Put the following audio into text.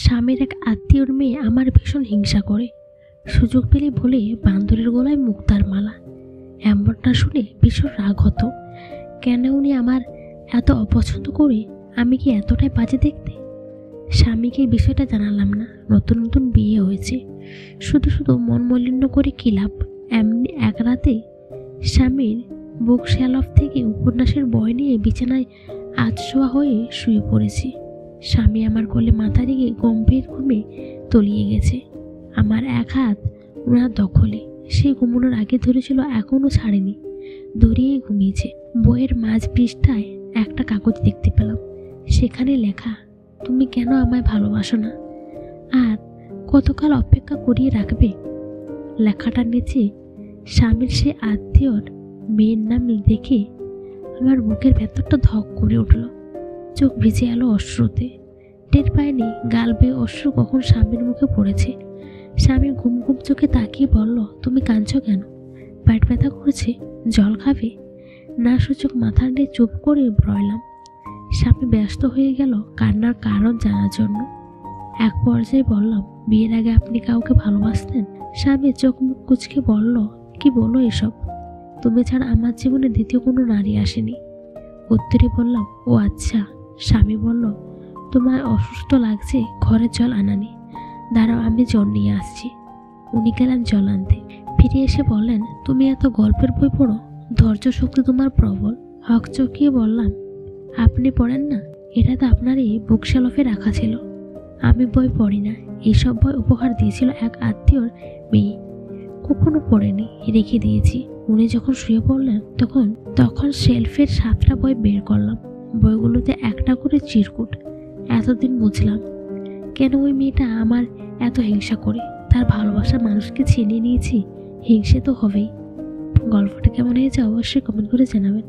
স্বামীর এক আত্মীয়র মেয়ে আমার ভীষণ হিংসা করে, সুযোগ পেলে বলে বান্দরের গলায় মুক্তার মালা। এমনটা শুনে ভীষণ রাগ হতো। কেন উনি আমার এত অপছন্দ করে? আমি কি এতটাই বাজে দেখতে? স্বামীকে বিষয়টা জানালাম না, নতুন নতুন বিয়ে হয়েছে, শুধু শুধু মন মলিন্য করে কী লাভ। এমনি এক রাতে স্বামীর বুক শেলফ থেকে উপন্যাসের বই নিয়ে বিছানায় আধশোয়া হয়ে শুয়ে পড়েছি। স্বামী আমার কোলে মাথা রেখে গম্ভীর ঘুমে তলিয়ে গেছে। আমার এক হাত ওনার দখলে, সে ঘুমানোর আগে ধরেছিল, এখনও ছাড়েনি, ধরিয়ে ঘুমিয়েছে। বইয়ের মাঝ পৃষ্ঠায় একটা কাগজ দেখতে পেলাম, সেখানে লেখা, তুমি কেন আমায় ভালোবাসো না, আর কতকাল অপেক্ষা করিয়ে রাখবে। লেখাটার নিচে স্বামীর সে আত্মীয়র মেয়ের নাম দেখে আমার বুকের ভেতরটা ধক করে উঠল। চোখ ভিজে এলো অশ্রুতে। টের পায়নি গাল বেয়ে অশ্রু কখন স্বামীর মুখে পড়েছে। স্বামী ঘুম ঘুম চোখে তাকিয়ে বলল, তুমি কাঁদছো কেন? পেট ব্যথা করছে? জল খাবে? না সূচক মাথা নিয়ে চুপ করে রইলাম। স্বামী ব্যস্ত হয়ে গেল কান্নার কারণ জানার জন্য। এক পর্যায়ে বললাম, বিয়ের আগে আপনি কাউকে ভালোবাসতেন? স্বামী চোখ মুখ কুচকে বলল, কি বলো এসব? তুমি ছাড়া আমার জীবনে দ্বিতীয় কোনো নারী আসেনি। উত্তরে বললাম, ও আচ্ছা। স্বামী বলল, তোমার অসুস্থ লাগছে, ঘরে জল আনানি, দাঁড়াও আমি জল নিয়ে আসছি। উনি গেলেন জল আনতে। ফিরে এসে বললেন, তুমি এত গল্পের বই পড়ো, ধৈর্য শক্তি তোমার প্রবল। হক চকিয়ে বললাম, আপনি পড়েন না? এটা তো আপনারই বুক শেলফে রাখা ছিল। আমি বই পড়ি না, এইসব বই উপহার দিয়েছিল এক আত্মীয়র মেয়ে, কখনো পড়েনি, রেখে দিয়েছি। উনি যখন শুয়ে পড়লেন তখন শেলফের 7টা বই বের করলাম। বইগুলোতে একটা করে চিরকুট। এতদিন বুঝলাম কেন ওই মেয়েটা আমার এত হিংসা করে। তার ভালোবাসার মানুষকে ছিনিয়ে নিয়েছি, হিংসে তো হবেই। গল্পটা কেমন হয়েছে অবশ্যই কমেন্ট করে জানাবেন।